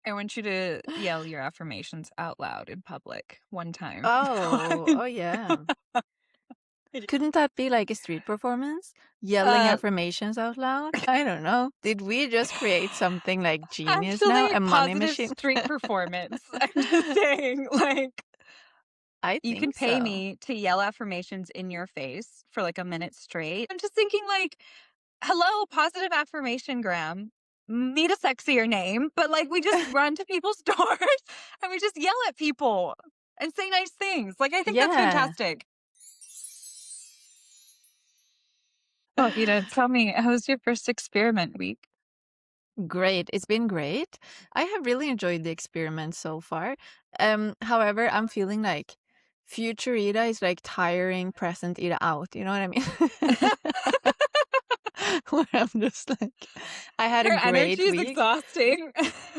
I want you to yell your affirmations out loud in public one time. Oh, yeah. Couldn't that be like a street performance? Yelling uh, affirmations out loud? I don't know. Did we just create something like genius now? actually, A money positive machine? street performance. I'm just saying, like, I you can think pay so. me to yell affirmations in your face for like a minute straight. I'm just thinking, like, hello, positive affirmation gram. Need a sexier name, but like we just run to people's doors and we just yell at people and say nice things. Like, I think that's Yeah. fantastic. Oh, tell me, how was your first experiment week? Great. It's been great. I have really enjoyed the experiment so far. However, I'm feeling like future Ida is like tiring present Ida out. You know what I mean? Where I'm just like, I had a Your energy great is week. exhausting.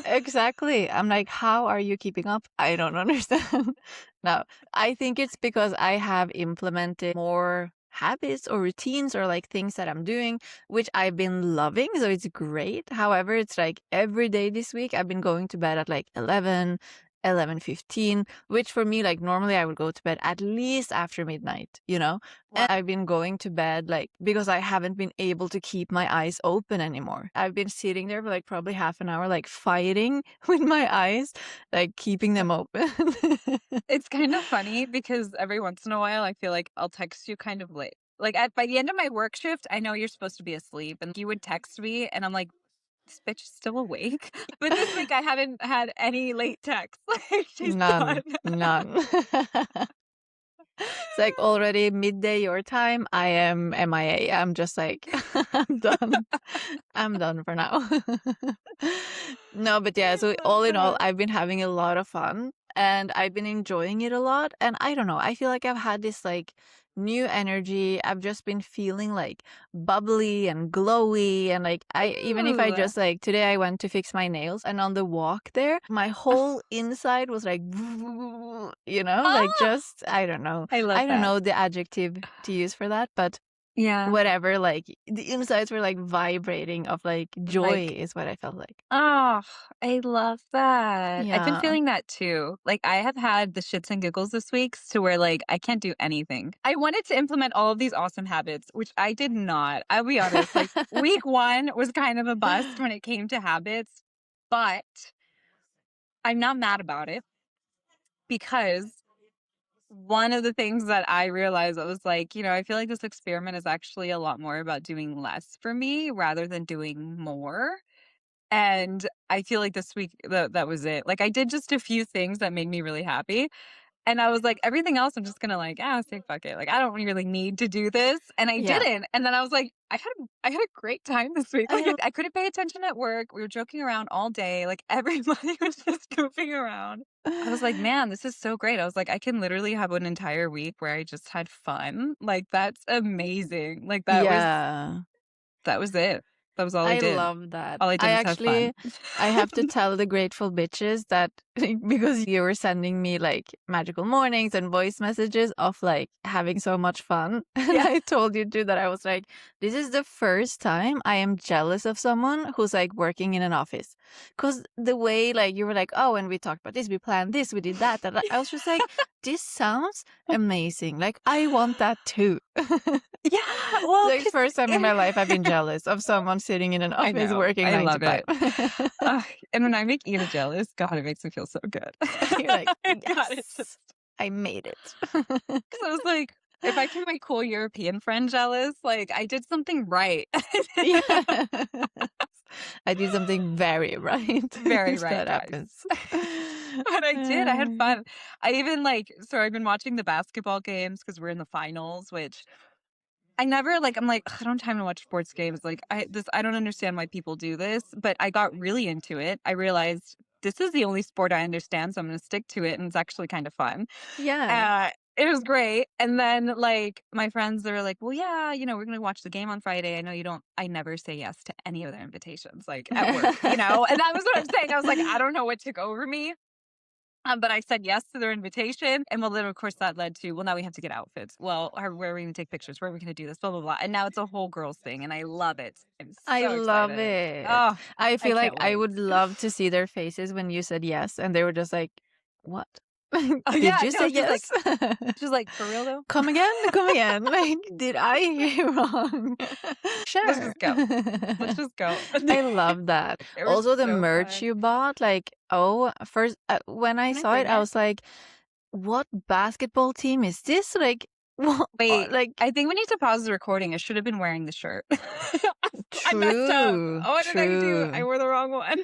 Exactly. I'm like, how are you keeping up? I don't understand. No, I think it's because I have implemented more habits or routines or like things that I'm doing, which I've been loving. So it's great. However, it's like every day this week, I've been going to bed at like 11:15, which for me, like normally I would go to bed at least after midnight, you know? And I've been going to bed like because I haven't been able to keep my eyes open anymore. I've been sitting there for like probably half an hour, like fighting with my eyes, like keeping them open. It's kind of funny because every once in a while, I feel like I'll text you kind of late. Like by the end of my work shift, I know you're supposed to be asleep, and you would text me, and I'm like, this bitch is still awake. But this week, I haven't had any late texts. Like, she's done. None, none. It's like already midday your time. I am MIA. I'm just like, I'm done. I'm done for now. No, but yeah, I so love all in all, that. I've been having a lot of fun and I've been enjoying it a lot. And I don't know, I feel like I've had this like new energy. I've just been feeling like bubbly and glowy. And like, even if I Ooh, just like today I went to fix my nails and on the walk there, my whole inside was like, like ah, just, I don't know. I love I don't that. know the adjective to use for that, but Yeah. whatever, like the insides were like vibrating of like joy Like, is what I felt like. oh, I love that. I've been Yeah. feeling that too. Like, I have had the shits and giggles this week to where, like, I can't do anything. I wanted to implement all of these awesome habits, which I did not. I'll be honest. Like, week one was kind of a bust when it came to habits, but I'm not mad about it because one of the things that I realized, I was like, I feel like this experiment is actually a lot more about doing less for me rather than doing more. And I feel like this week that was it. Like, I did just a few things that made me really happy, and I was like, everything else I'm just gonna like, say fuck it. Like, I don't really need to do this, and I Yeah. didn't. And then I was like, I had a great time this week. Like, I I couldn't pay attention at work. We were joking around all day. Like, everybody was just goofing around. I was like, man, this is so great. I was like, I can literally have an entire week where I just had fun. Like, that's amazing. Like, yeah. that was it. That was all I I did. love that. All I did was have fun. I have to tell the grateful bitches that because you were sending me like magical mornings and voice messages of like having so much fun. And Yeah. I told you too that I was like, this is the first time I am jealous of someone who's like working in an office. Cause the way like you were like, oh, and we talked about this, we planned this, we did that. I was just like, this sounds amazing. Like I want that too. Yeah, well, Like 'cause first time in my life I've been jealous of someone sitting in an I office know, working I 9 to love it. 5. Ugh, and when I make Ina jealous, God, it makes me feel so good. You're like, God, it's just "Yes, I made it." 'cause I was like, if I can make cool European friend jealous, like, I did something right. Yes. I did something very right Very if right, that guys. happens. But I did, I had Uh, fun. I even, so I've been watching the basketball games because 'cause we're in the finals, which I never I'm like, "Ugh, I don't have time to watch sports games." Like, I don't understand why people do this, but I got really into it. I realized this is the only sport I understand, so I'm gonna stick to it, and it's actually kind of fun. yeah. It was great, and then, my friends, they were like, "Well, yeah, we're gonna watch the game on Friday. I know you don't." I never say yes to any of their invitations, like, at work, and that was what I'm saying. I was like, "I don't know what took over me." But I said yes to their invitation. And well, then of course that led to, well, now we have to get outfits. Well, where are we going to take pictures? Where are we going to do this? Blah, blah, blah. And now it's a whole girls thing. And I love it. I'm I so love excited. it. Oh, I I feel like can't I wait. would love to see their faces when you said yes, and they were just like, "What? Oh, Did yeah. you No, say yes?" she's like, for real though? Come again? Come again. Like, did I hear you wrong? Let's Sure. just go. Let's just go. I love that. It was Also, the so merch fun. you bought, like, oh, first, when I Can I saw it, bring I it? was like, what basketball team is this? Like, what, Wait, like, I think we need to pause the recording. I should have been wearing the shirt. I messed up. true, What did I do? I true. wore the wrong one.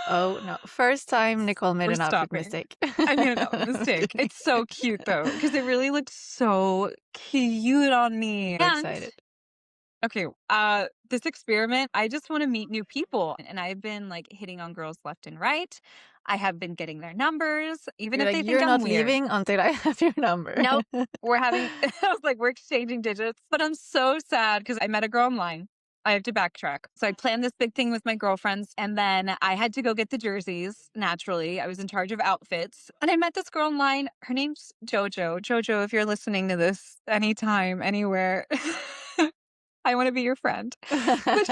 Oh, no. First time Nicole made We're an outfit stopping. mistake. I made a mistake. It's so cute though, because it really looked so cute on me. So And excited. okay, this experiment, I just want to meet new people. And I've been like hitting on girls left and right. I have been getting their numbers, even You're if like, they think you're I'm not weird. leaving until I have your number. Nope. We're having, I was like, we're exchanging digits, but I'm so sad because I met a girl online. I have to backtrack. So I planned this big thing with my girlfriends, and then I had to go get the jerseys. Naturally, I was in charge of outfits, and I met this girl online. Her name's Jojo. Jojo, if you're listening to this anytime, anywhere, I want to be your friend. But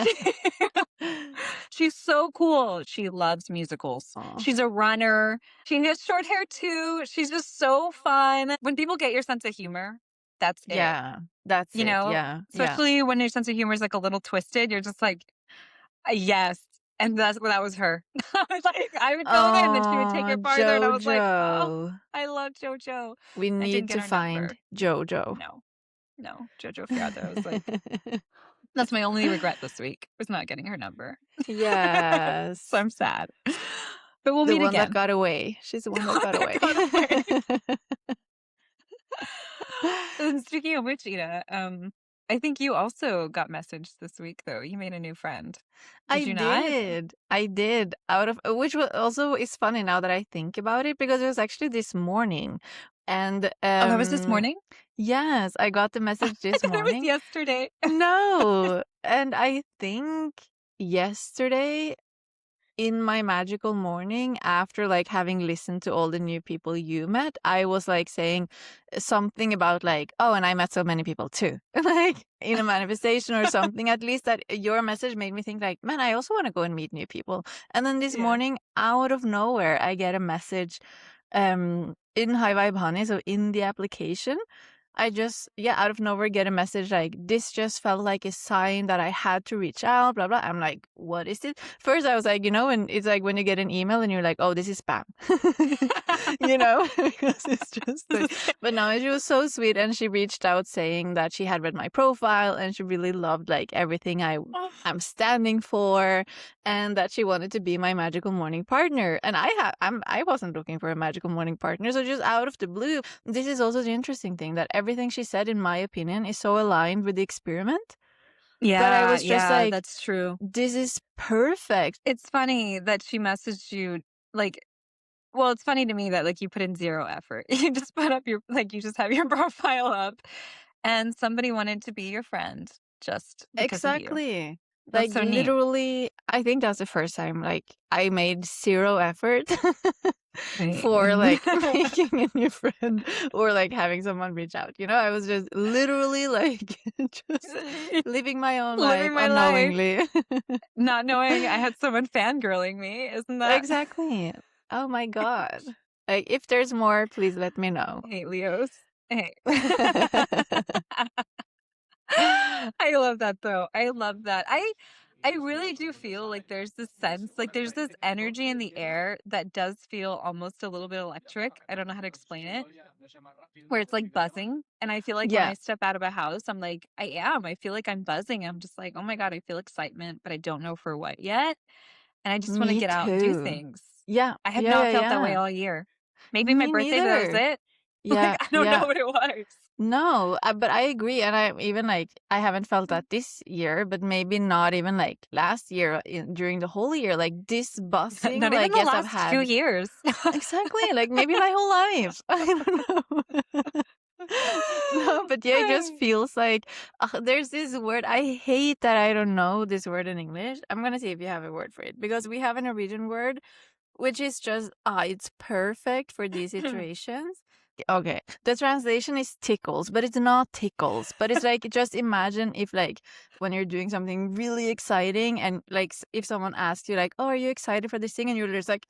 she's so cool. She loves musicals. Aw. She's a runner. She has short hair too. She's just so fun. When people get your sense of humor, that's it. Yeah, that's You it. know, Yeah, yeah. especially when your sense of humor is like a little twisted, you're just like, yes. And that was her. I was like, I would go there and then she would take Oh, it farther. And I was like, oh, Jojo. I love JoJo. We I didn't need get to her find number. Jojo. No, no, JoJo Fiado. I was like, that's my only regret this week was not getting her number. So Yes. I'm sad. But we'll The meet one that again. got away. She's the The one that one got that away. got away. And speaking of which, Ina, I think you also got messaged this week, though. You made a new friend. I Did you not? did. I did. Out of which was also is funny now that I think about it because it was actually this morning. And Oh, that was this morning? yes, I got the I message this thought it was morning. yesterday. No. And I think yesterday in my magical morning after like having listened to all the new people you met, I was like saying something about like, oh, and I met so many people too. Like in a manifestation or something, at least that your message made me think like, man, I also want to go and meet new people. And then this Yeah. morning, out of nowhere, I get a message in High Vibe Honey, so in the application. I just, yeah, out of nowhere get a message like, this just felt like a sign that I had to reach out, blah, blah. I'm like, what is it? First, I was like, and it's like when you get an email and you're like, oh, this is spam, because it's just like, but no, she was so sweet. And she reached out saying that she had read my profile and she really loved like everything Oh, I'm standing for and that she wanted to be my magical morning partner. And I wasn't looking for a magical morning partner. So just out of the blue, this is also the interesting thing that everything she said, in my opinion, is so aligned with the experiment that I yeah, was just yeah, like, that's true. this is perfect. It's funny that she messaged you like, well, it's funny to me that like you put in zero effort. You just put up your like you just have your profile up and somebody wanted to be your friend just because of you. Exactly. That's Like so neat. literally, I think that's the first time like I made zero effort Right. for like making a new friend or like having someone reach out. I was just literally like just living my own life Living my life, unknowingly. not knowing I had someone fangirling me. Isn't that Exactly. Oh my god. Like if there's more, please let me know. I hate Leos. Hey. I love that though. I love that. I really do feel like there's this sense, like there's this energy in the air that does feel almost a little bit electric. I don't know how to explain it, where it's like buzzing. And I feel like when Yeah, I step out of a house, I'm like, I am. I feel like I'm buzzing. I'm just like, oh my God, I feel excitement, but I don't know for what yet. And I just want to me get out and do too. things. Yeah, I have yeah, not yeah, felt that way yeah. all year. Maybe my Me birthday, but that was neither. it. Like, Yeah, I don't know yeah. what it was. No, but I agree, and I even like I haven't felt that this year, but maybe not even like last year during the whole year. Like this buzzing, Not even like the yes, I've last few had years. exactly like maybe my whole life. I don't know. No, but yeah, it just feels like there's this word. I hate that I don't know this word in English. I'm gonna see if you have a word for it because we have a Norwegian word which is just it's perfect for these situations. Okay, the translation is tickles, but it's not tickles. But it's like just imagine if like when you're doing something really exciting and like if someone asks you like, "Oh, are you excited for this thing?" and you're just like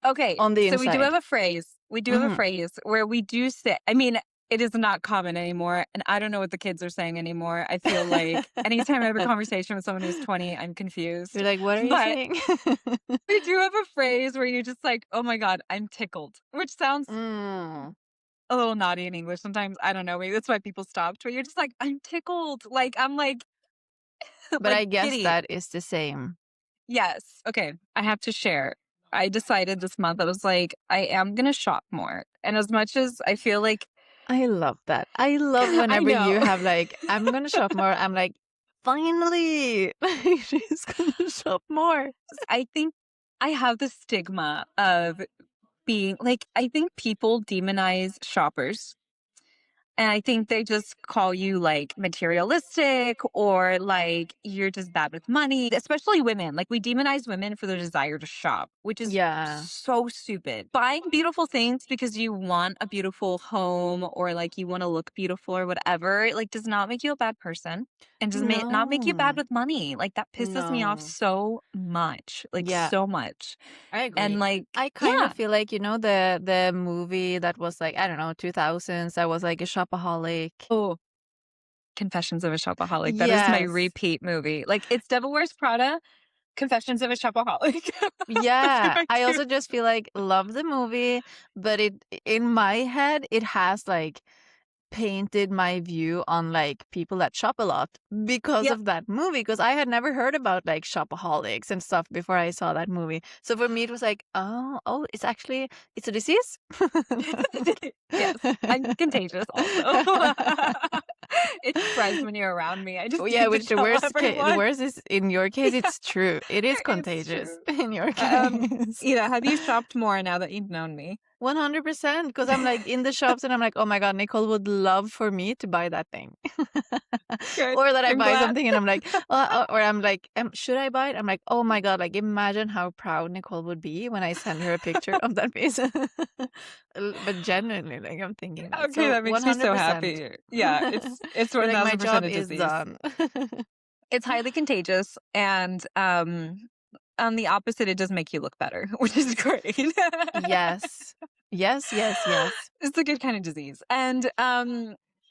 Okay, on the so we do have inside. a phrase. We do have a Hmm. phrase where we do say, I mean, it is not common anymore, and I don't know what the kids are saying anymore. I feel like anytime I have a conversation with someone who's 20, I'm confused. You're like, "What are you But saying?" we do have a phrase where you're just like, "Oh my god, I'm tickled," which sounds Mm. a little naughty in English sometimes. I don't know, maybe that's why people stopped, but you're just like, "I'm tickled." Like, I'm like But like I guess giddy. that is the same. Yes. Okay. I have to share. I decided this month, I was like, I am going to shop more. And as much as I feel like, I love that. I love I whenever you know, have like, "I'm gonna shop more." I'm like, "Finally, she's gonna shop more." I think I have the stigma of being like, I think people demonize shoppers. And I think they just call you like materialistic or like you're just bad with money, especially women. Like we demonize women for their desire to shop, which is Yeah. so stupid. Buying beautiful things because you want a beautiful home or like you want to look beautiful or whatever, like does not make you a bad person and does not make you bad No. with money. Like that pisses me off No. so much, like Yeah, so much. I And agree. like, I kind of yeah. feel like, the movie that was like, I don't know, 2000s, that was like a shopaholic. Oh, Confessions of a Shopaholic. That is my Yes. repeat movie. Like, it's Devil Wears Prada, Confessions of a Shopaholic. Those are Yeah, my I 2. also just feel like love the movie, but it in my head, it has like painted my view on like people that shop a lot because Yep. of that movie. Because I had never heard about like shopaholics and stuff before I saw that movie. So for me, it was like, oh, it's a disease. Yes, I'm contagious also. It spreads when you're around me. I Oh just yeah, need to which tell the everyone. worst is in your case, Yeah, it's true. It is it's contagious true. in your Um, case. have you shopped more now that you've known me? 100%, because I'm like in the shops and I'm like, oh my God, Nicole would love for me to buy that thing. Good. Or that I I'm buy glad. something and I'm like, or I'm like, should I buy it? I'm like, oh my God, like imagine how proud Nicole would be when I send her a picture of that piece. But genuinely, like I'm thinking that. Okay, So that makes me so 100%. happy. Yeah, it's You're like, my 1000% job a is disease. done. It's highly contagious, and, on the opposite, it does make you look better, which is great. Yes. Yes, yes, yes. It's a good kind of disease, and,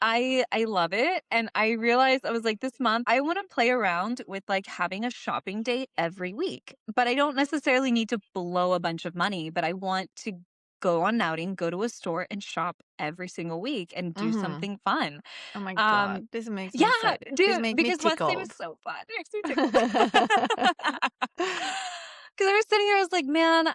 I love it, and I realized I was like, "This month, I wanna play around with, like, having a shopping date every week." But I don't necessarily need to blow a bunch of money, but I want to go on an outing, go to a store, and shop every single week and do Hmm. something fun. Oh my Um, God, this makes me yeah, sad. This dude, makes me because busting was tickled. so fun. It makes me tickled. Because I was sitting here, I was like, man,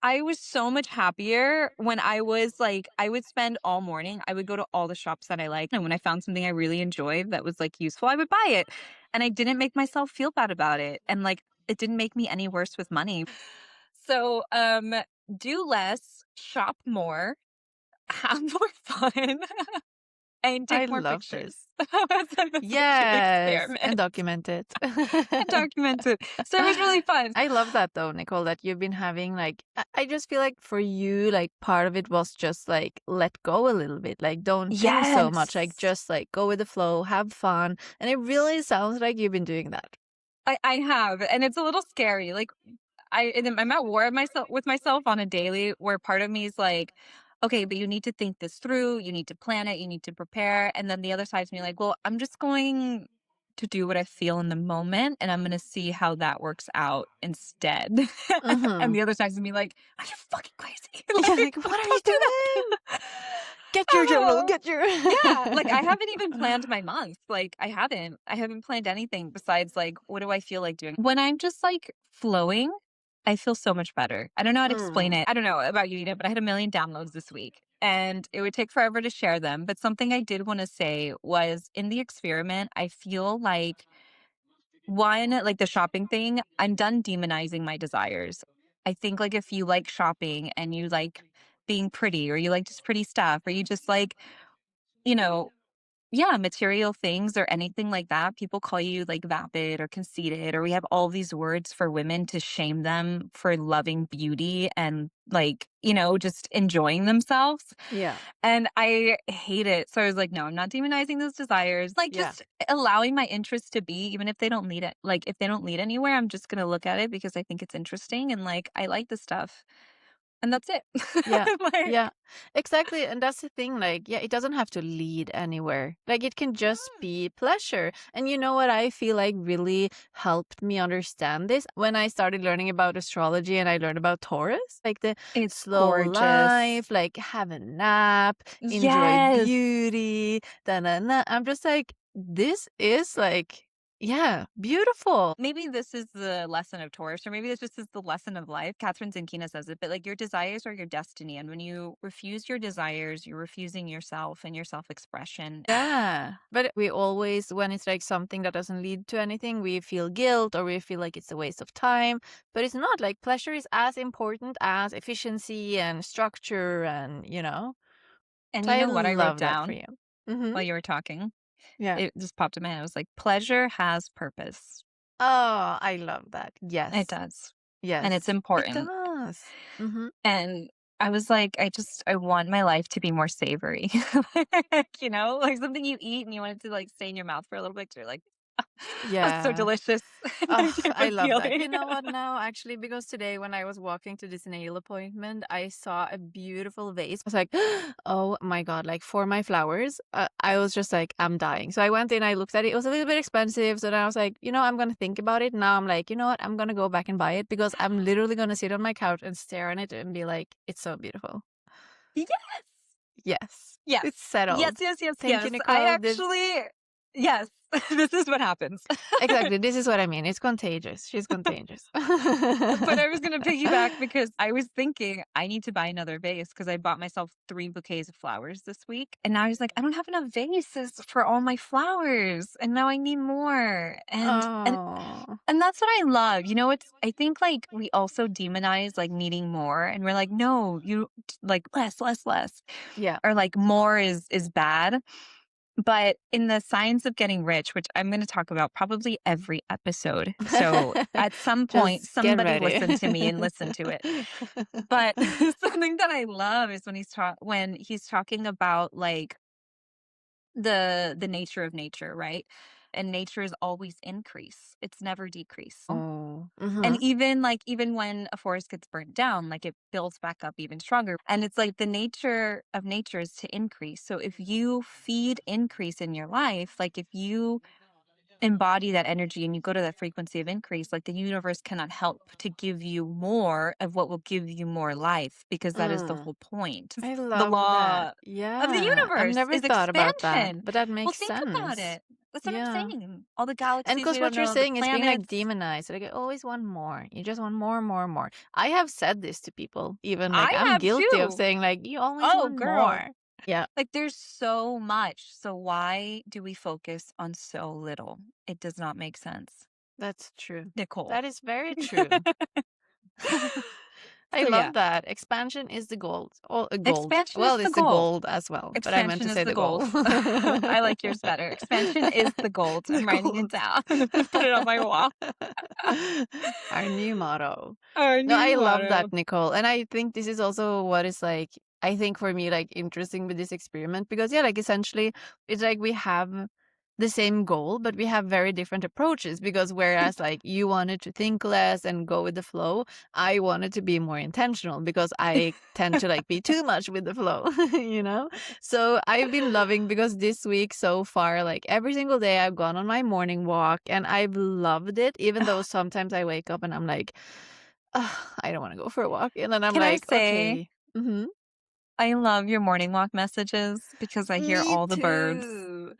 I was so much happier when I was like, I would spend all morning, I would go to all the shops that I like. And when I found something I really enjoyed that was like useful, I would buy it. And I didn't make myself feel bad about it. And like, it didn't make me any worse with money. So, do less, shop more, have more fun, and I take more love pictures this. as a social Yes, and experiment document it. and document it. So it was really fun. I love that though, Nicole, that you've been having like I just feel like for you, like part of it was just like let go a little bit. Like don't think so much. Like Yes. just like go with the flow, have fun. And it really sounds like you've been doing that. I have, and it's a little scary. Like I'm at war with myself on a daily where part of me is like, okay, but you need to think this through, you need to plan it, you need to prepare. And then the other side's me like, well, I'm just going to do what I feel in the moment and I'm gonna see how that works out instead. And Mm-hmm. the other side's me like, are you fucking crazy? Yeah, Like, like what are you don't do doing? that. Get your journal, Oh, get your yeah, like, I haven't even planned my month, like, I haven't. I haven't planned anything besides, like, what do I feel like doing? When I'm just, like, flowing, I feel so much better. I don't know how to explain Mm. it. I don't know about you, Ina, but I had a million downloads this week, and it would take forever to share them, but something I did wanna say was in the experiment, I feel like, one, like the shopping thing, I'm done demonizing my desires. I think, like, if you like shopping and you like being pretty or you like just pretty stuff or you just like, you know yeah, material things or anything like that, people call you like vapid or conceited, or we have all these words for women to shame them for loving beauty and like, just enjoying themselves. Yeah. And I hate it. So I was like, no, I'm not demonizing those desires. Like Yeah. just allowing my interests to be, even if they don't lead it, like if they don't lead anywhere, I'm just gonna look at it because I think it's interesting and like I like the stuff. And that's it. Yeah. Yeah. Like, Exactly. And that's the thing. Like, yeah, it doesn't have to lead anywhere. Like, it can just be pleasure. And you know what I feel like really helped me understand this? When I started learning about astrology and I learned about Taurus, like the it's slow gorgeous. life, like have a nap, enjoy Yes. beauty, da na na. I'm just like, this is like, yeah, beautiful. Maybe this is the lesson of Taurus, or maybe this just is the lesson of life. Catherine Zankina says it, but like your desires are your destiny. And when you refuse your desires, you're refusing yourself and your self expression. Yeah, but we always, when it's like something that doesn't lead to anything, we feel guilt or we feel like it's a waste of time. But it's not like pleasure is as important as efficiency and structure and. And So you I know what I wrote love that for down you. Mm-hmm. while you were talking? Yeah. It just popped in my head. I was like, pleasure has purpose. Oh, I love that. It Yes. does. And it's Yes. It important. does. Mm-hmm. And I was like, I want my life to be more savory. Like something you eat and you want it to like stay in your mouth for a little bit. 'Cause you're like, that's so Yeah. delicious Oh, type I of love that. feeling. You know what now, actually, because today when I was walking to this nail appointment, I saw a beautiful vase. I was like, oh my God, like for my flowers, I was just like, I'm dying. So I went in, I looked at it. It was a little bit expensive. So then I was like, I'm going to think about it. Now I'm like, you know what? I'm going to go back and buy it because I'm literally going to sit on my couch and stare at it and be like, it's so beautiful. Yes. Yes, Yes. it's Yes, settled. yes, yes, Thank you, yes. I Nicole. actually yes, this is what happens. Exactly. This is what I mean. It's contagious. She's contagious. But I was gonna piggyback because I was thinking I need to buy another vase because I bought myself 3 bouquets of flowers this week, and now I was like, "I don't have enough vases for all my flowers, and now I need more." Oh, And that's what I love. It's I think, like, we also demonize, like, needing more, and we're like, "No, like, less, less, less," yeah. or, like, more is bad. But in the Science of Getting Rich, which I'm gonna talk about probably every episode, so at some point, Just get somebody ready. listen to me and listen to it. But something that I love is when he's talking about, like, the nature of nature, right? And nature is always increase, it's never decrease. Oh, And mhm. even when a forest gets burnt down, like, it builds back up even stronger, and it's like the nature of nature is to increase. So if you feed increase in your life, like, if you embody that energy and you go to that frequency of increase, like, the universe cannot help to give you more of what will give you more life because that is the Mm, whole point. I The love that. law of the Yeah, I've universe never is thought about that, expansion. but that Well, makes think about sense. it. That's what I'm Yeah. saying. All the And galaxies because we don't what you're know, the saying is being like planets. demonized, like I always want more. You just want more, more, more. I have said this to people, even like I I'm have guilty of too. saying like you always Oh, want girl. more. Yeah, Like, there's so much. So why do we focus on so little? It does not make sense. that's true. Nicole. That is very true. I So, yeah, love that. Expansion is the gold. Oh, gold. expansion Well, is the it's the goal. gold as well, but I meant Expansion to is say the the gold. gold. I like yours better. Expansion is the gold. The I'm writing it gold. down. I'm gonna put it on my wall. Our new motto. Our No, I new love that, motto. Nicole. And I think this is also what is like, I think for me, like interesting with this experiment because, yeah, like essentially, it's like we have the same goal, but we have very different approaches because whereas like you wanted to think less and go with the flow, I wanted to be more intentional because I tend to like be too much with the flow, you know? So I've been loving because this week so far, like every single day I've gone on my morning walk and I've loved it, even though sometimes I wake up and I'm like, "Ugh, I don't want to go for a walk." And then I'm Can I like, say okay. Hmm. I love your morning walk messages because I hear Me all the birds. too.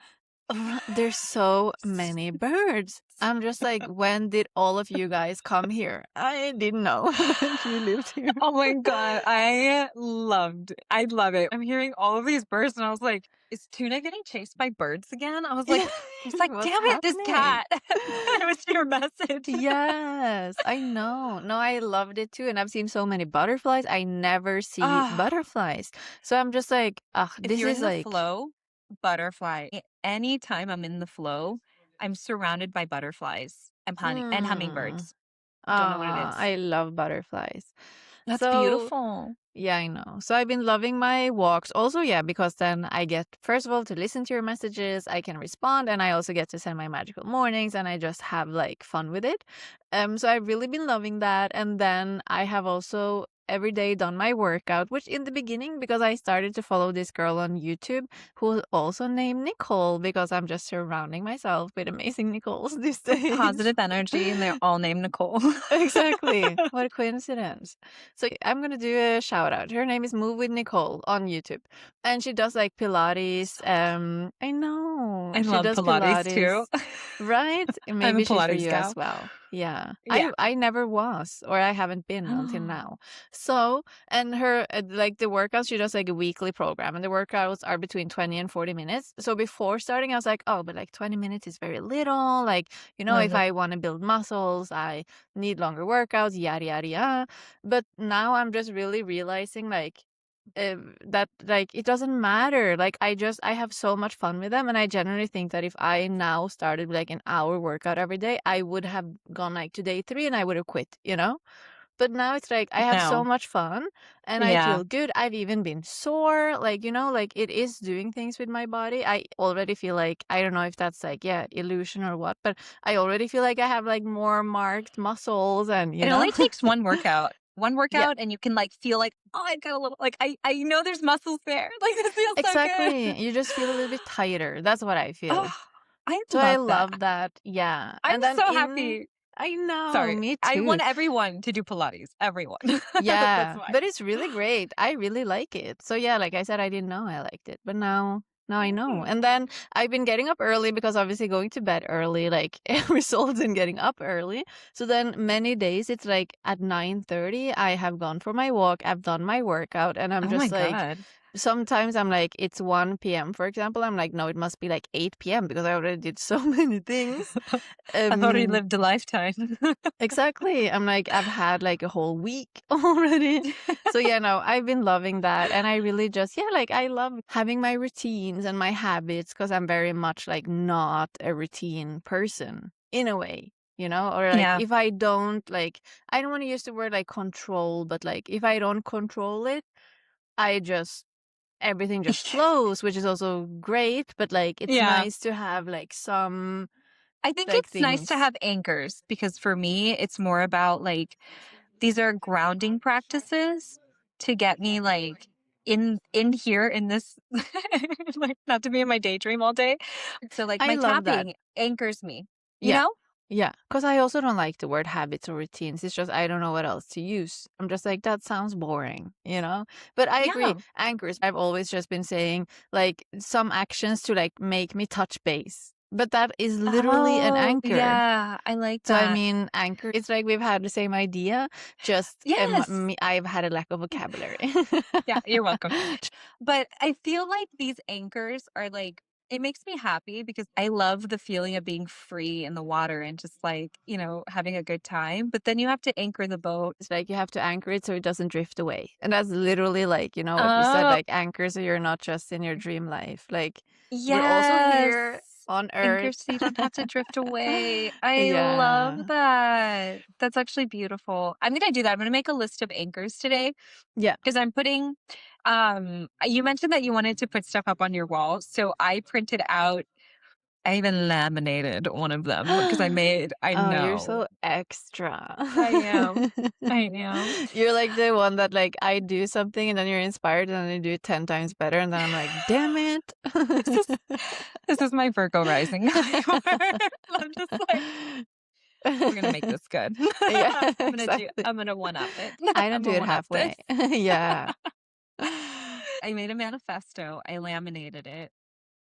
There's so many birds. I'm just like, when did all of you guys come here? I didn't know that you lived here. Oh my god, I love it. I'm hearing all of these birds and I was like, "Is Tuna getting chased by birds again?" Yeah, I was like, what's "Damn it, this happening? cat." It was your message. Yes, I know. No, I loved it too. And I've seen so many butterflies. I never see Ah, butterflies. So I'm just like, if this you're is in the like, flow butterfly. Anytime I'm in the flow, I'm surrounded by butterflies and Mm. hummingbirds. Don't know what it Ah, is. I love butterflies. That's So beautiful. yeah, I know. So I've been loving my walks. Also, yeah, because then I get, first of all, to listen to your messages, I can respond, and I also get to send my magical mornings, and I just have like fun with it. So I've really been loving that. And then I have also every day done my workout, which in the beginning, because I started to follow this girl on YouTube who also named Nicole, because I'm just surrounding myself with amazing Nicoles these With days. positive energy, and they're all named Nicole. Exactly. What a coincidence. So I'm gonna do a shout out. Her name is Move with Nicole on YouTube. And she does like Pilates. So fun. I know. I She love does Pilates too. Pilates. Right? And I'm a maybe she's for Pilates you as gal. well. Yeah. Yeah. I never was, or I haven't been until now. So, and her like the workouts, she does like a weekly program, and the workouts are between 20 and 40 minutes. So before starting, I was like, oh, but like 20 minutes is very little. Like, if Mhm. I want to build muscles, I need longer workouts, yada yada yada. But now I'm just really realizing like that like it doesn't matter. Like I have so much fun with them, and I genuinely think that if I now started with like an hour workout every day, I would have gone like to day 3 and I would have quit. But now it's like I have so No. much fun and I Yeah. feel good. I've even been sore, like, like it is doing things with my body. I already feel like, I don't know if that's like, yeah, illusion or what, but I already feel like I have like more marked muscles and, It only takes one workout. One yeah, workout and you can, like, feel like, "Oh, I got a little," like, I know there's muscles there. Like, this feels so exactly. good. You just feel a little bit tighter. That's what I feel. Oh, I So I love that. love that. Yeah. I'm And then so happy. I know, Sorry. me I too. want everyone to do Pilates. Everyone. That's Yeah, why. but it's really great. I really like it. So yeah, like I said, I didn't know I liked it, but now I know. And Mm. then I've been getting up early because obviously going to bed early like results in getting up early. So then many days it's like at 9:30 I have gone for my walk, I've done my workout, and I'm Oh my just like god. sometimes I'm like it's 1 p.m. for example. I'm like no, it must be like 8 p.m. because I already did so many things. I thought he Um lived a lifetime. Exactly. I'm like, I've had like a whole week already. So yeah, no, I've been loving that. And I really just, yeah, like I love having my routines and my habits because I'm very much like not a routine person in a way, or like Yeah. if I don't like, I don't want to use the word like control, but like if I don't control it, I just, everything just flows, which is also great. But like, it's Yeah. nice to have like some I think like it's nice to things. have anchors because for me, it's more about like these are grounding practices to get me like in here in this like not to be in my daydream all day. So like I my love that. tapping anchors me, you Yeah. know? Yeah. Because I also don't like the word habits or routines. It's just I don't know what else to use. I'm just like, that sounds boring. But I agree. Yeah. Anchors, I've always just been saying like some actions to like make me touch base. But that is literally an Oh, anchor. yeah. I like So I that. mean, anchor. It's like we've had the same idea. Just Yes. I've had a lack of vocabulary. Yeah, you're welcome. But I feel like these anchors are like it makes me happy because I love the feeling of being free in the water and just like, having a good time. But then you have to anchor the boat. It's like you have to anchor it so it doesn't drift away. And that's literally like, what you said, Oh, like anchor so you're not just in your dream life. Like we're also yes. here on Anchor earth. so you don't have to drift away. I love Yeah. that. That's actually beautiful. I'm gonna do that. I'm gonna make a list of anchors today Yeah. because I'm putting you mentioned that you wanted to put stuff up on your wall. So I printed out I even laminated one of them because I Oh, you're know. so extra. I am. I am. You're like the one that like I do something and then you're inspired and then you do it 10 times better and then I'm like, damn it. This is this is my Virgo rising. I'm just like, we're gonna make this good. Yeah, exactly. I'm gonna one up it. I don't I'm do gonna it one up this. halfway. Yeah. I made a manifesto. I laminated it.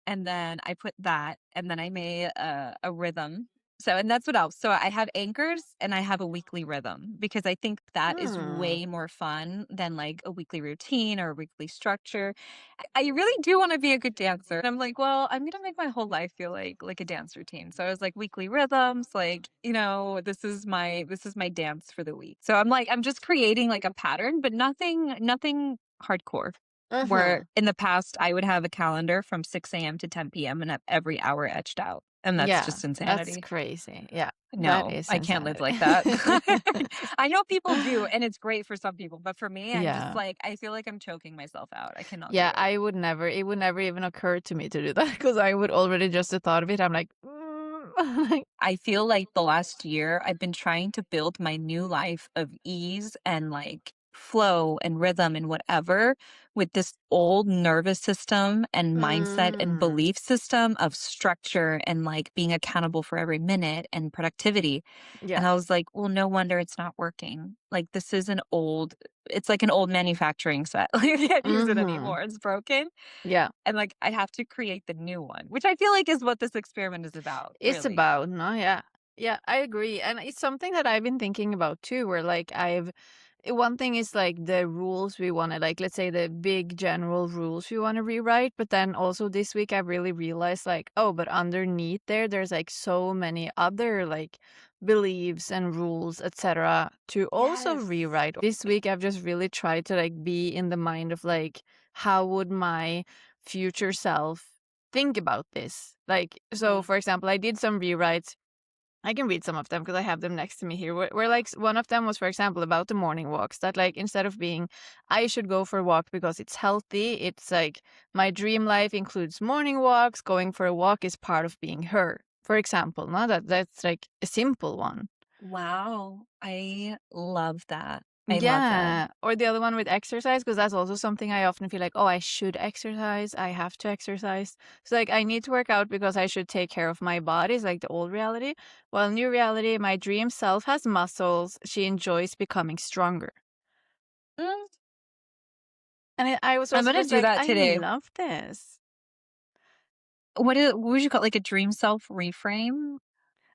And then I put that, and then I made a rhythm. So, and that's what else. So I have anchors and I have a weekly rhythm because I think that is Hmm. way more fun than like a weekly routine or a weekly structure. I really do want to be a good dancer. And I'm like, well, I'm gonna make my whole life feel like a dance routine. So I was like weekly rhythms, like, this is my dance for the week. So I'm like, I'm just creating like a pattern, but nothing hardcore. where Mhm. in the past I would have a calendar from 6 a.m. to 10 p.m. and have every hour etched out. And that's Yeah, just that's insanity. crazy. Yeah, that No, is I can't live insanity. like that. I know people do, and it's great for some people, but for me, I'm just Yeah. like, I feel like I'm choking myself out. I cannot do Yeah, it. I would never it would never even occur to me to do that because I would already just the thought of it, I'm like, like I feel like the last year I've been trying to build my new life of ease and like flow and rhythm and whatever with this old nervous system and mindset and mm, belief system of structure and like being accountable for every minute and productivity. yeah. And I was like, well, no wonder it's not working. Like, it's like an old manufacturing set. Like, I can't use it Mhm. anymore. It's broken. Yeah. And like, I have to create the new one, which I feel like is what this experiment is about, It's really. about no, yeah. Yeah, I agree. And it's something that I've been thinking about too, where like one thing is like the rules we want to like let's say the big general rules we want to rewrite, but then also this week I've really realized like, oh, but underneath there's like so many other like beliefs and rules, etc. to also Yes. rewrite. This week I've just really tried to like be in the mind of like how would my future self think about this. Like, so Mm. for example, I did some rewrites. I can read some of them because I have them next to me here. Where like one of them was, for example, about the morning walks. That like instead of being, I should go for a walk because it's healthy. It's like my dream life includes morning walks. Going for a walk is part of being her. For example, no, that's like a simple one. Wow. I love that. I love that. Yeah, or the other one with exercise, because that's also something I often feel like, oh, I should exercise. I have to exercise. So like I need to work out because I should take care of my body is like the old reality. Well, new reality, my dream self has muscles. She enjoys becoming stronger. Mm, And I was I'm also gonna just do like, that I today. love this. What would you call like a dream self reframe?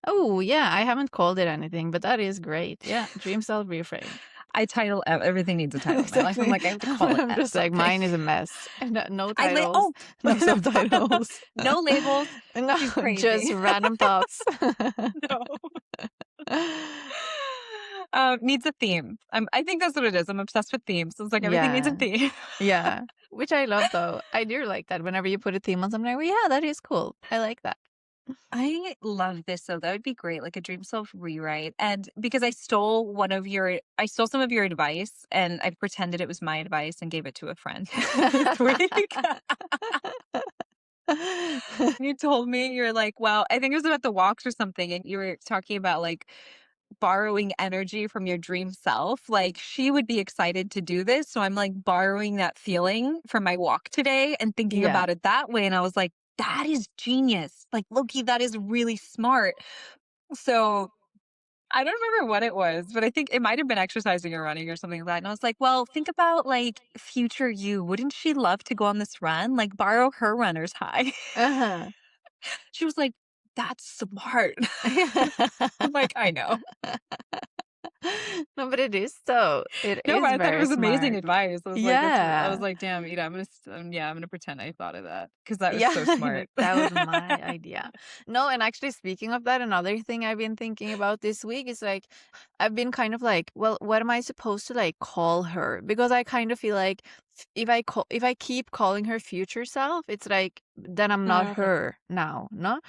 Oh, yeah, I haven't called it anything, but that is great. Yeah, dream self reframe. I title everything needs a title in my life. I'm Exactly. like, I have to call it I'm that just like, something. mine is a mess. No, no I lay titles, oh no subtitles. no labels. No, She's just crazy. random thoughts. No. Needs a theme. I think that's what it is. I'm obsessed with themes. So it's like everything needs a Yeah, theme. yeah, which I love though. I do like that whenever you put a theme on something, I'm like, well, yeah, that is cool. I like that. I love this. So that would be great, like a dream self rewrite. And because I stole some of your advice and I pretended it was my advice and gave it to a friend this week. You told me, you're like, well, I think it was about the walks or something. And you were talking about like borrowing energy from your dream self. Like she would be excited to do this. So I'm like borrowing that feeling from my walk today and thinking Yeah. about it that way. And I was like, that is genius. Like, Loki, that is really smart. So I don't remember what it was, but I think it might have been exercising or running or something like that. And I was like, well, think about like future you. Wouldn't she love to go on this run? Like borrow her runner's high. Uh-huh. She was like, that's smart. I'm like, I know. No, but it is so. It No, but is I thought it very was amazing smart. advice. I was Yeah. like, damn, I'm gonna pretend I thought of that because that was Yeah, so smart. that was my idea. No, and actually speaking of that, another thing I've been thinking about this week is like I've been kind of like, well, what am I supposed to like call her? Because I kind of feel like if I keep calling her future self, it's like then I'm not Mm, her now, no?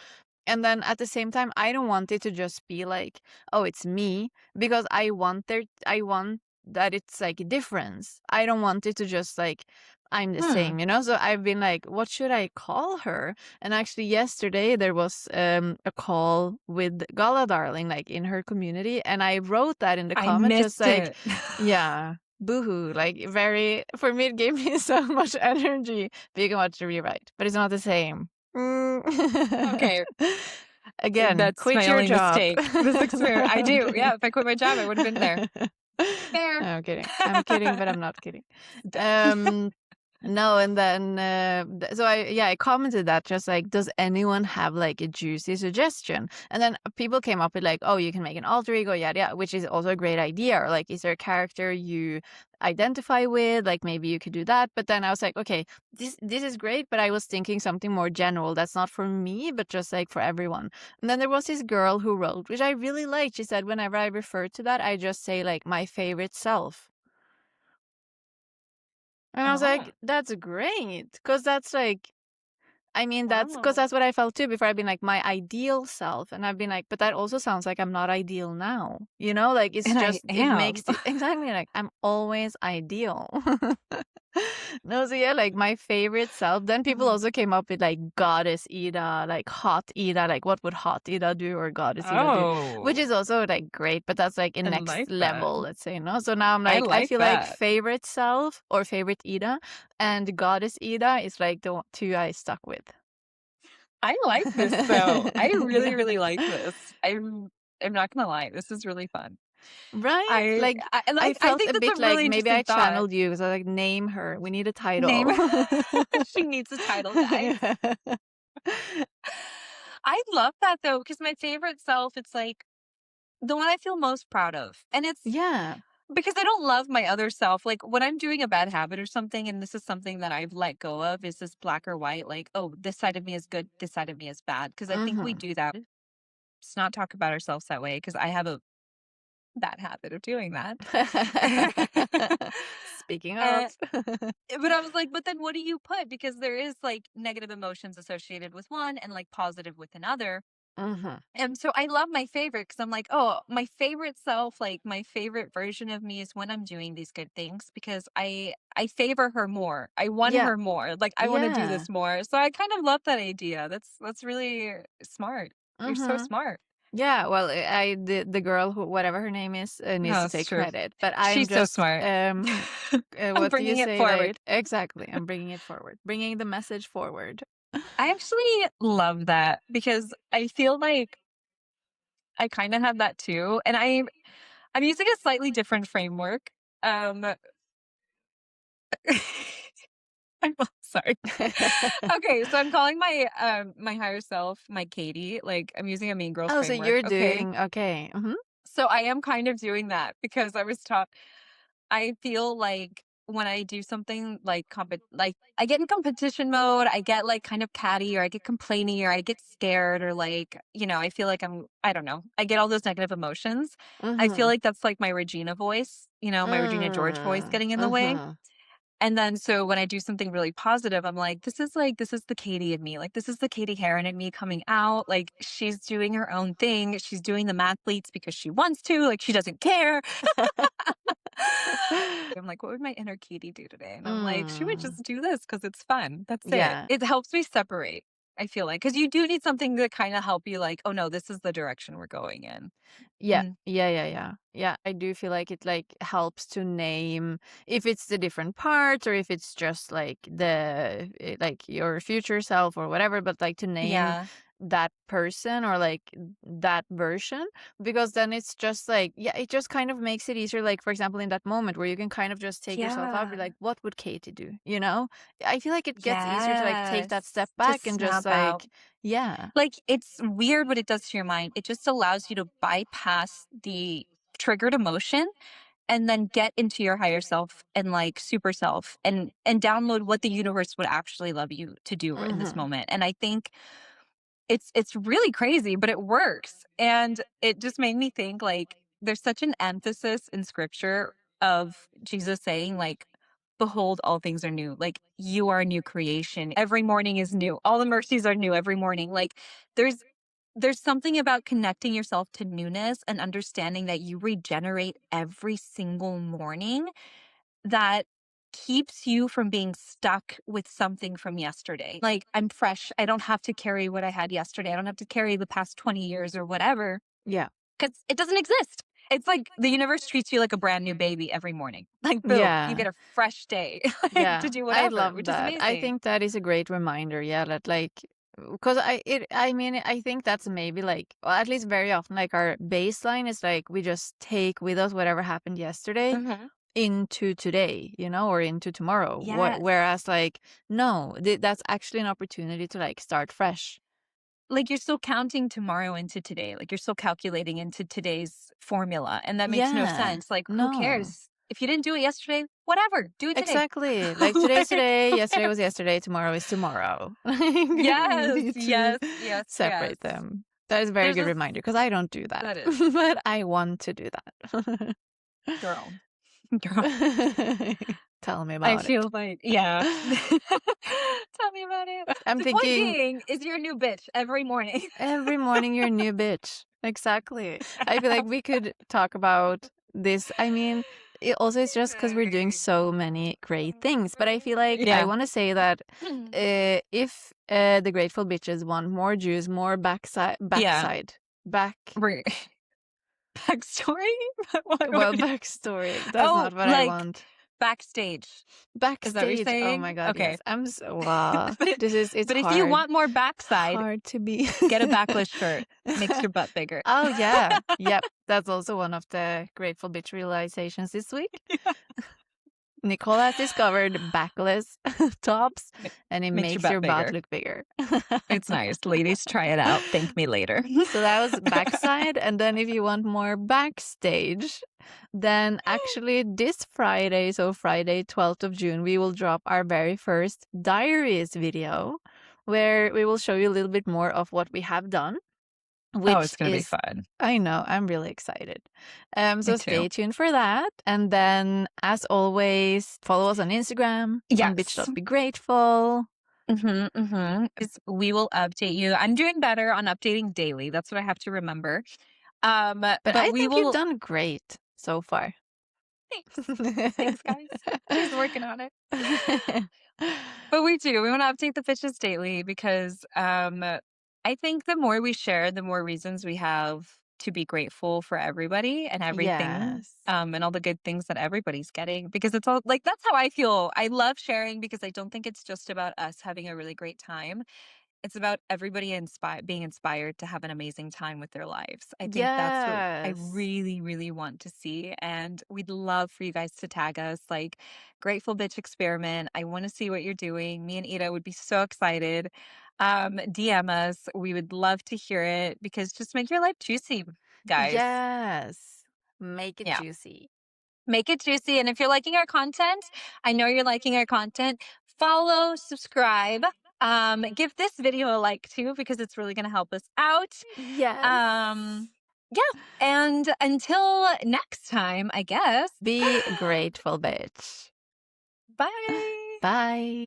And then at the same time, I don't want it to just be like, oh, it's me, because I want that it's like a difference. I don't want it to just like I'm the hmm. same, you know? So I've been like, what should I call her? And actually yesterday there was a call with Gala Darling, like in her community, and I wrote that in the I comment just missed like, it. yeah, boohoo. Like very for me it gave me so much energy being about to rewrite, but it's not the same. Mm. Okay, Again, that's quit my your only job. mistake. This experiment, I I'm do. kidding. Yeah, if I quit my job, I would have been there. No, Fair. I'm kidding. I'm kidding, but I'm not kidding. Dead. Um, no, and then so I commented that just like, does anyone have like a juicy suggestion? And then people came up with like, oh, you can make an alter ego, yeah, yeah, which is also a great idea. Or like, is there a character you identify with? Like maybe you could do that. But then I was like, okay, this is great, but I was thinking something more general. That's not for me, but just like for everyone. And then there was this girl who wrote, which I really liked. She said, whenever I refer to that, I just say like my favorite self. And I was Oh, like, "That's great, because that's like I mean, that's because wow. that's what I felt too before. I've been like, my ideal self, and I've been like, but that also sounds like I'm not ideal now, you know? Like, it's And I just it am. makes it exactly, like, I'm always ideal. No, so yeah, like, my favorite self then people Mhm. also came up with, like, Goddess Ida, like, Hot Ida, like, what would Hot Ida do or Goddess Ida do? Which Oh, is also, like, great, but that's, like, a I next like that. level, let's say, no? So now I'm I like, I like feel like that. favorite self or favorite Ida and Goddess Ida is, like, the 2 I stuck with. I like this though. I really, Yeah. really like this. I'm not gonna lie. This is really fun. Right? Like, I I like I felt think a that's bit a like really maybe I interesting thought. channeled you because I like, "Name her. We need a Name title." she needs a title, guys. Yeah. I love that though, because my favorite self, it's like the one I feel most proud of. And it's Yeah. because I don't love my other self. Like when I'm doing a bad habit or something, and this is something that I've let go of, is this black or white, like, oh, this side of me is good, this side of me is bad. Because I think we Mhm. do that. Let's not talk about ourselves that way, because I have a bad habit of doing that. Speaking uh, of. but I was like, but then what do you put? Because there is like negative emotions associated with one and like positive with another. Mhm. And so I love my favorite because I'm like, oh, my favorite self, like my favorite version of me is when I'm doing these good things because I favor her more. I want Yeah. her more. Like I want to do Yeah. this more. So I kind of love that idea. That's really smart. You're so Mhm. smart. Yeah, well, I the girl who whatever her name is, needs No, to it's take true. credit, but I'm She's so just, smart. I'm what do you bringing it say? forward. Like exactly, I'm bringing it forward, bringing the message forward. I actually love that because I feel like I kind of have that too. And I'm using a slightly different framework. Um I'm sorry. Okay, so I'm calling my higher self my Katie. Like I'm using a Mean Girls Oh, so framework. you're Okay. doing okay. Mhm. So I am kind of doing that because I was taught I feel like when I do something like like I get in competition mode, I get like kind of catty or I get complainy or I get scared or like, I feel like I don't know. I get all those negative emotions. I feel Mhm. like that's like my Regina voice, my Regina George voice Mm. getting in the way. Mhm. And then so when I do something really positive, I'm like, this is the Katie in me. Like this is the Katie Heron in me coming out. Like she's doing her own thing. She's doing the mathletes because she wants to. Like she doesn't care. I'm like, what would my inner Katie do today? And I'm like, she would Mm. just do this because it's fun. That's it. Yeah. It helps me separate. I feel like because you do need something to kind of help you. Like, oh no, this is the direction we're going in. Yeah. Mm, Yeah, yeah, yeah. Yeah, I do feel like it, like, helps to name if it's the different parts or if it's just, like, like, your future self or whatever, but, like, to name yeah. that person or, like, that version, because then it's just, like yeah, it just kind of makes it easier, like, for example, in that moment where you can kind of just take yourself out, be Yeah. like, "What would Katie do?" You know? I feel like it gets easier to, like, take that step Yes. To back and just, snap out. like yeah. Like, it's weird what it does to your mind. It just allows you to bypass the triggered emotion and then get into your higher self and like super self and download what the universe would actually love you to do in this Mhm. moment. And I think it's really crazy, but it works. And it just made me think like there's such an emphasis in scripture of Jesus saying like behold all things are new. Like you are a new creation. Every morning is new. All the mercies are new every morning. Like there's there's something about connecting yourself to newness and understanding that you regenerate every single morning that keeps you from being stuck with something from yesterday. Like, I'm fresh. I don't have to carry what I had yesterday. I don't have to carry the past 20 years or whatever Yeah. because it doesn't exist. It's like the universe treats you like a brand new baby every morning. Like, boom, you Yeah. get a fresh day like, to Yeah, do I whatever, love which is that. I amazing. think that is a great reminder. Yeah, that like because I mean I think that's maybe like well, at least very often like our baseline is like we just take with us whatever happened yesterday Hmm. into today, or into tomorrow. Yes. Whereas like no, that's actually an opportunity to like start fresh. Like, you're still counting tomorrow into today. Like, you're still calculating into today's formula. And that makes no Yeah. sense. Like, who No. cares? If you didn't do it yesterday, whatever, do it today. Exactly. Like today's Like, today, yesterday was yesterday, tomorrow is tomorrow. Like we yes, need to yes, yes, yes. separate them. That is a very There's good this, reminder because I don't do that. that is, But I want to do that. girl. Girl, Tell me I about it. feel like yeah. Tell me about it. I'm The point thinking being is your new bitch every morning. every morning you're a new bitch. Exactly. I feel like we could talk about this. I mean, it also is just because we're doing so many great things. But I feel like I Yeah. want to say that if the Grateful Bitches want more juice, more Yeah. back, We're backstory? What do you backstory. That's oh, not what I like want. backstage. Is that what you're Backstage. Oh my saying? God, Okay. yes. I'm so, wow. But It's but if you hard. want more backside, Hard to be. get a backless shirt. Makes your butt bigger. Oh, yeah. Yep. That's also one of the Grateful Bitch realizations this week. Nicole has discovered backless tops and it Makes your makes your butt butt bigger. look bigger. It's nice. Ladies, try it out. Thank me later. So that was backside. And then if you want more backstage, then actually this Friday, so Friday, 12th of June, we will drop our very first diaries video where we will show you a little bit more of what we have done, Oh, which it's gonna be is, fun. I know, I'm really excited. Me So too. stay tuned for that. And then, as always, follow us on Instagram on Yes. bitch.begrateful. Is we will update you. I'm doing better on updating daily. That's what I have to remember. But But I we think you've will done great so far. thanks. Thanks, guys. She's working on it. But we do. We want to update the fishes daily because I think the more we share, the more reasons we have to be grateful for everybody and everything. Yes. And all the good things that everybody's getting because it's all like that's how I feel. I love sharing because I don't think it's just about us having a really great time. It's about everybody being inspired to have an amazing time with their lives. I think that's what I Yes. really, really want to see. And we'd love for you guys to tag us like Grateful Bitch Experiment. I want to see what you're doing. Me and Ida would be so excited. DM us. We would love to hear it because just make your life juicy, guys. Yes. Make it Yeah. juicy. Make it juicy. And if you're liking our content, I know you're liking our content, follow, subscribe. Give this video a like too, because it's really going to help us out. Yes. Yeah. And until next time, I guess, Be grateful, bitch. bye. Bye.